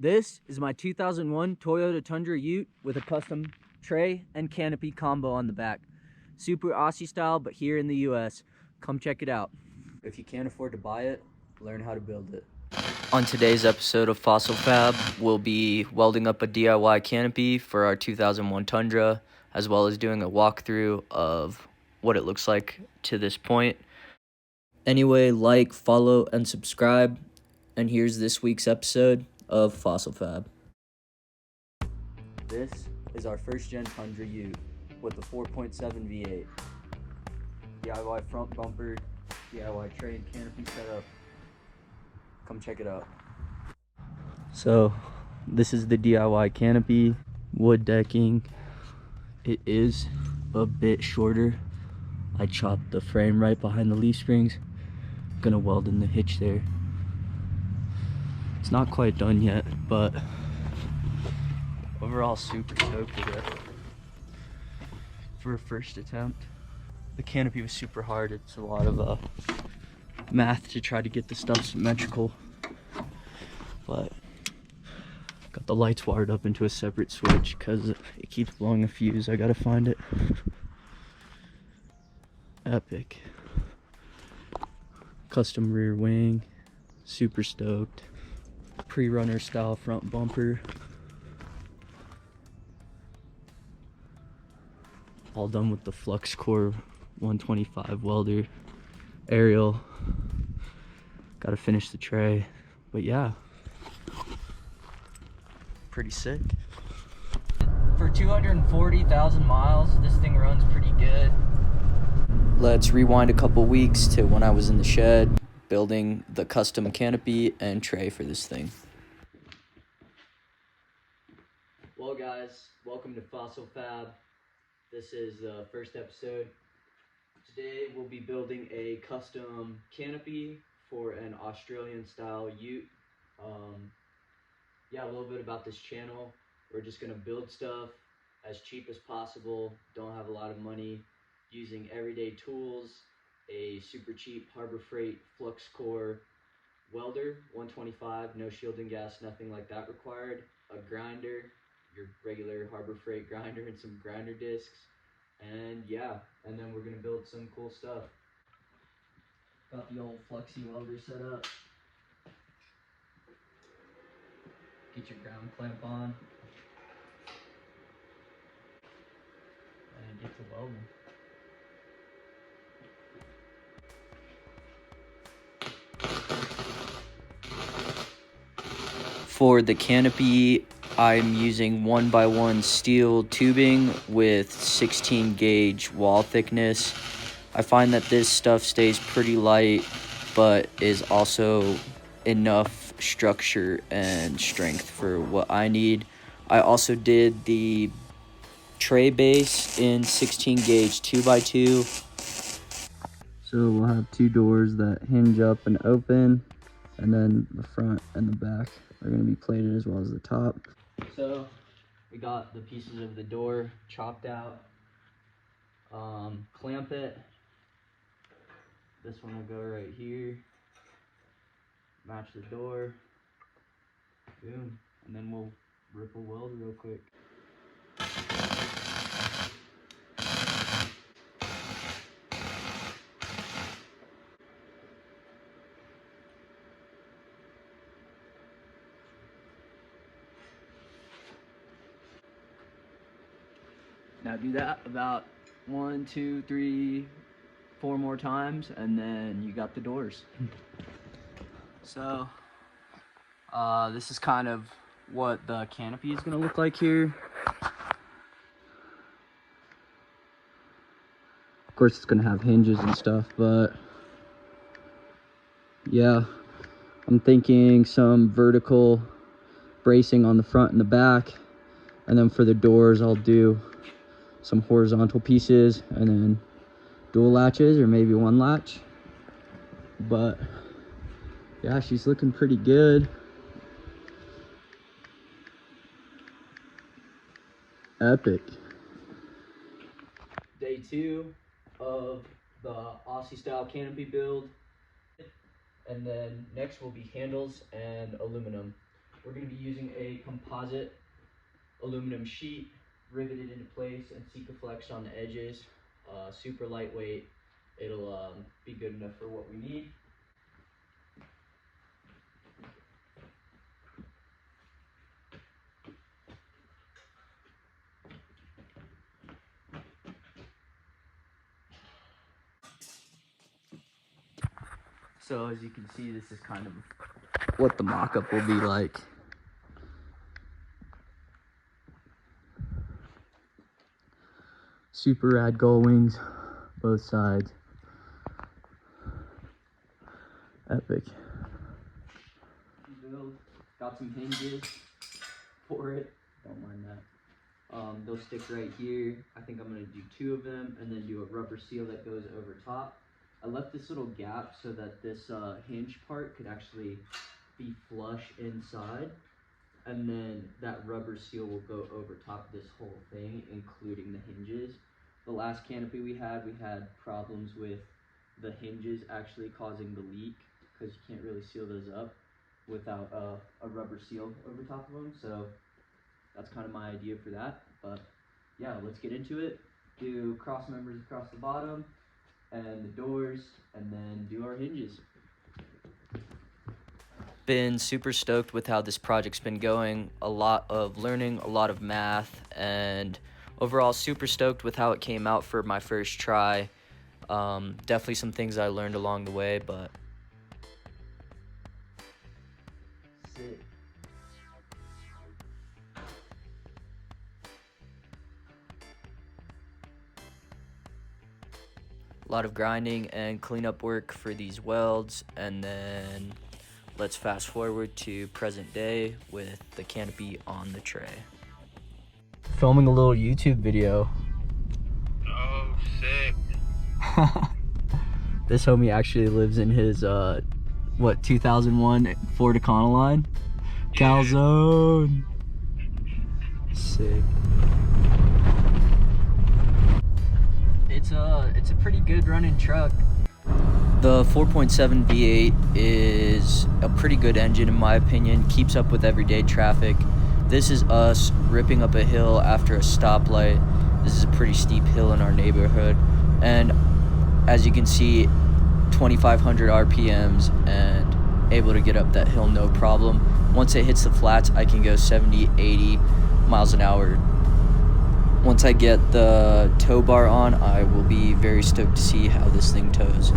This is my 2001 Toyota Tundra Ute with a custom tray and canopy combo on the back. Super Aussie style, but here in the US. Come check it out. If you can't afford to buy it, learn how to build it. On today's episode of Fossil Fab, we'll be welding up a DIY canopy for our 2001 Tundra, as well as doing a walkthrough of what it looks like to this point. Anyway, like, follow, and subscribe. And here's this week's episode of Fossil Fab. This is our first gen Tundra Ute with the 4.7 V8. DIY front bumper, DIY tray and canopy setup. Come check it out. So, this is the DIY canopy, wood decking. It is a bit shorter. I chopped the frame right behind the leaf springs. Gonna weld in the hitch there. It's not quite done yet, but overall super stoked with it. For a first attempt. The canopy was super hard. It's a lot of math to try to get the stuff symmetrical. But got the lights wired up into a separate switch because it keeps blowing a fuse. I gotta find it. Epic. Custom rear wing. Super stoked. Pre-runner style front bumper. All done with the flux core 125 welder. Aerial. Gotta finish the tray. But yeah. Pretty sick. For 240,000 miles, this thing runs pretty good. Let's rewind a couple weeks to when I was in the shed building the custom canopy and tray for this thing. Well guys, welcome to Fossil Fab. This is the first episode. Today we'll be building a custom canopy for an Australian style ute. Yeah, a little bit about this channel. We're just gonna build stuff as cheap as possible, don't have a lot of money, using everyday tools, a super cheap Harbor Freight flux core welder, 125, no shielding gas, nothing like that required, a grinder, your regular Harbor Freight grinder, and some grinder discs, and yeah, and then we're gonna build some cool stuff. Got the old flexi welder set up. Get your ground clamp on and get to welding. For the canopy, I'm using 1x1 steel tubing with 16 gauge wall thickness. I find that this stuff stays pretty light, but is also enough structure and strength for what I need. I also did the tray base in 16 gauge 2x2. So we'll have two doors that hinge up and open, and then the front and the back are going to be plated as well as the top. So we got the pieces of the door chopped out. Clamp it. This one will go right here. Match the door. Boom. And then we'll rip a weld real quick. Now do that about 1, 2, 3, 4 more times, and then you got the doors. So, this is kind of what the canopy is gonna look like here. Of course, it's gonna have hinges and stuff, but yeah, I'm thinking some vertical bracing on the front and the back, and then for the doors, I'll do some horizontal pieces and then dual latches or maybe one latch. But yeah, she's looking pretty good. Epic. Day 2 of the Aussie style canopy build, and then next will be handles and aluminum. We're going to be using a composite aluminum sheet riveted into place and Sikaflex on the edges. Super lightweight. It'll be good enough for what we need. So as you can see, this is kind of what the mock-up will be like. Super rad gull wings, both sides. Epic. Got some hinges for it. Don't mind that. They'll stick right here. I think I'm gonna do 2 of them and then do a rubber seal that goes over top. I left this little gap so that this hinge part could actually be flush inside, and then that rubber seal will go over top of this whole thing, including the hinges. The last canopy we had problems with the hinges actually causing the leak because you can't really seal those up without a rubber seal over top of them. So that's kind of my idea for that. But yeah, let's get into it. Do cross members across the bottom and the doors, and then do our hinges. Been super stoked with how this project's been going. A lot of learning, a lot of math, and overall super stoked with how it came out for my first try. Definitely some things I learned along the way, but sick. A lot of grinding and cleanup work for these welds, and then let's fast forward to present day with the canopy on the tray. Filming a little YouTube video. Oh, sick. This homie actually lives in his 2001 Ford Econoline. Calzone. Sick. It's a pretty good running truck. The 4.7 V8 is a pretty good engine in my opinion, keeps up with everyday traffic. This is us ripping up a hill after a stoplight. This is a pretty steep hill in our neighborhood, and as you can see, 2,500 RPMs and able to get up that hill no problem. Once it hits the flats, I can go 70, 80 miles an hour. Once I get the tow bar on, I will be very stoked to see how this thing tows.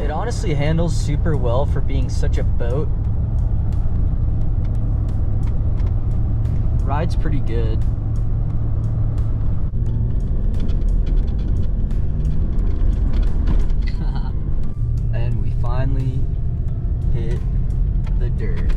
It honestly handles super well for being such a boat. Ride's pretty good. And we finally hit the dirt.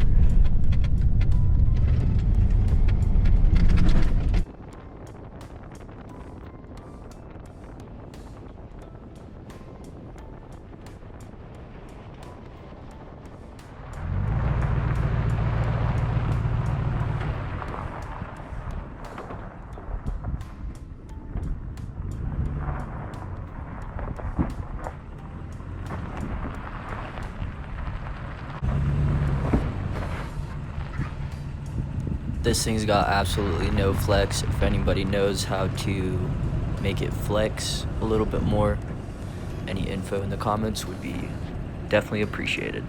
This thing's got absolutely no flex. If anybody knows how to make it flex a little bit more, any info in the comments would be definitely appreciated.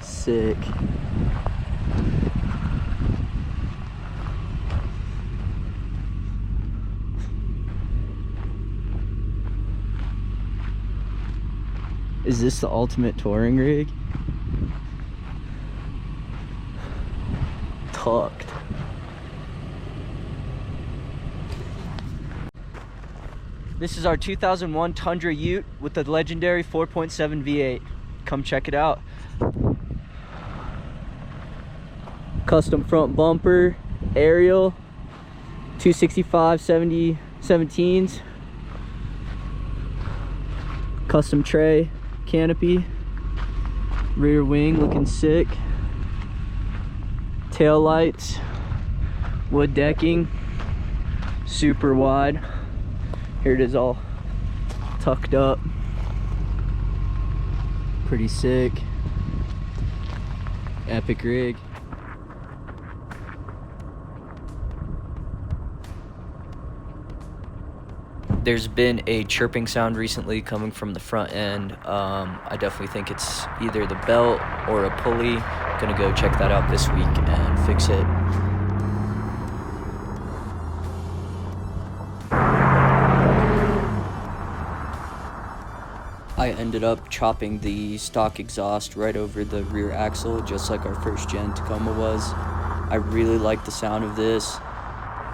Sick. Is this the ultimate touring rig? Tucked. This is our 2001 Tundra Ute with the legendary 4.7 V8. Come check it out. Custom front bumper, aerial, 265 17s, custom tray, canopy, rear wing looking sick, tail lights, wood decking, super wide. Here it is all tucked up. Pretty sick. Epic rig. There's been a chirping sound recently coming from the front end. I definitely think it's either the belt or a pulley. Gonna go check that out this week and fix it. I ended up chopping the stock exhaust right over the rear axle, just like our first gen Tacoma was. I really like the sound of this.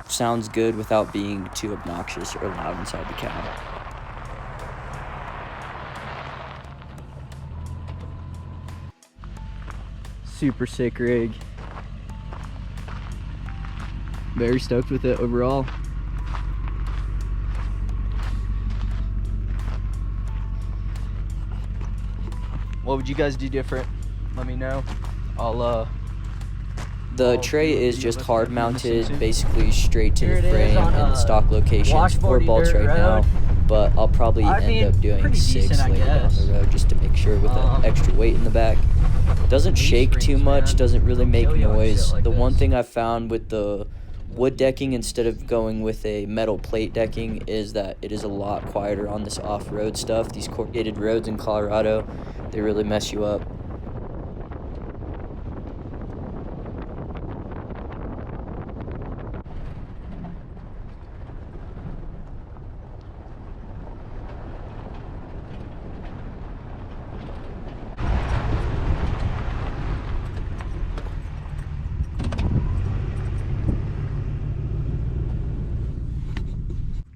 Sounds good without being too obnoxious or loud inside the cab. Super sick rig. Very stoked with it overall. What would you guys do different? Let me know. The tray is just hard mounted, basically straight to the frame in the stock location. 4 bolts right now, but I'll probably end up doing 6 later down the road just to make sure with an extra weight in the back. Doesn't shake too much, doesn't really make noise. The one thing I found with the wood decking instead of going with a metal plate decking is that it is a lot quieter on this off-road stuff. These corrugated roads in Colorado, they really mess you up.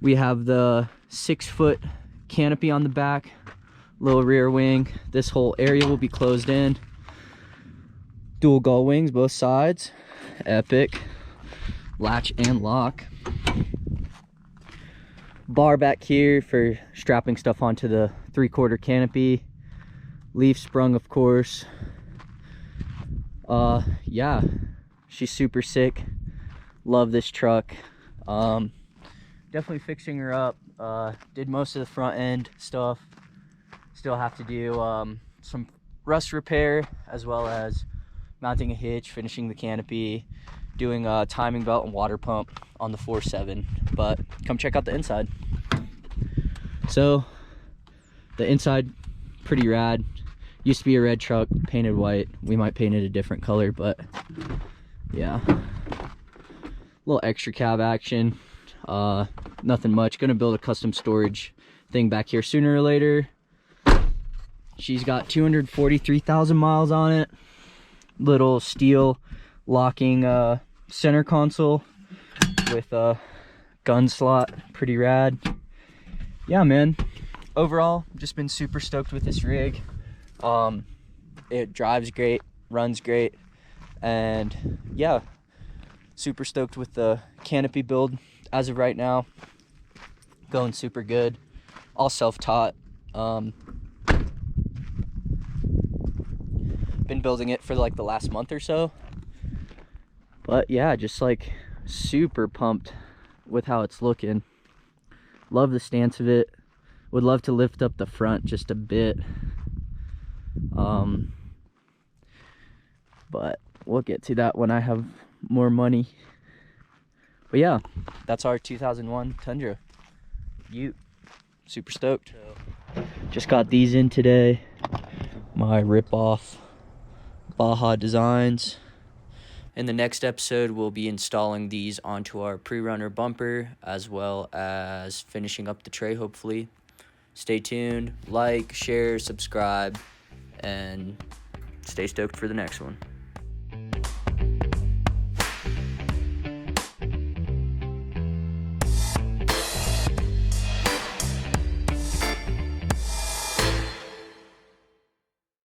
We have the 6-foot canopy on the back, little rear wing. This whole area will be closed in. Dual gull wings, both sides. Epic. Latch and lock. Bar back here for strapping stuff onto the 3/4 canopy. Leaf sprung, of course. Yeah, she's super sick. Love this truck. Definitely fixing her up. Did most of the front end stuff. Still have to do some rust repair, as well as mounting a hitch, finishing the canopy, doing a timing belt and water pump on the 4.7. But come check out the inside. So the inside, pretty rad. Used to be a red truck, painted white. We might paint it a different color, but yeah. Little extra cab action. Nothing much. Gonna build a custom storage thing back here sooner or later. She's got 243,000 miles on it. Little steel locking center console with a gun slot. Pretty rad. Yeah, man. Overall, just been super stoked with this rig. It drives great, runs great, and yeah, super stoked with the canopy build as of right now. Going super good. All self-taught. Been building it for like the last month or so, but yeah, just like super pumped with how it's looking. Love the stance of it. Would love to lift up the front just a bit, but we'll get to that when I have more money. But yeah, that's our 2001 Tundra Ute. Super stoked. Just got these in today. My rip-off Baja Designs. In the next episode, we'll be installing these onto our pre-runner bumper, as well as finishing up the tray, hopefully. Stay tuned, like, share, subscribe, and stay stoked for the next one.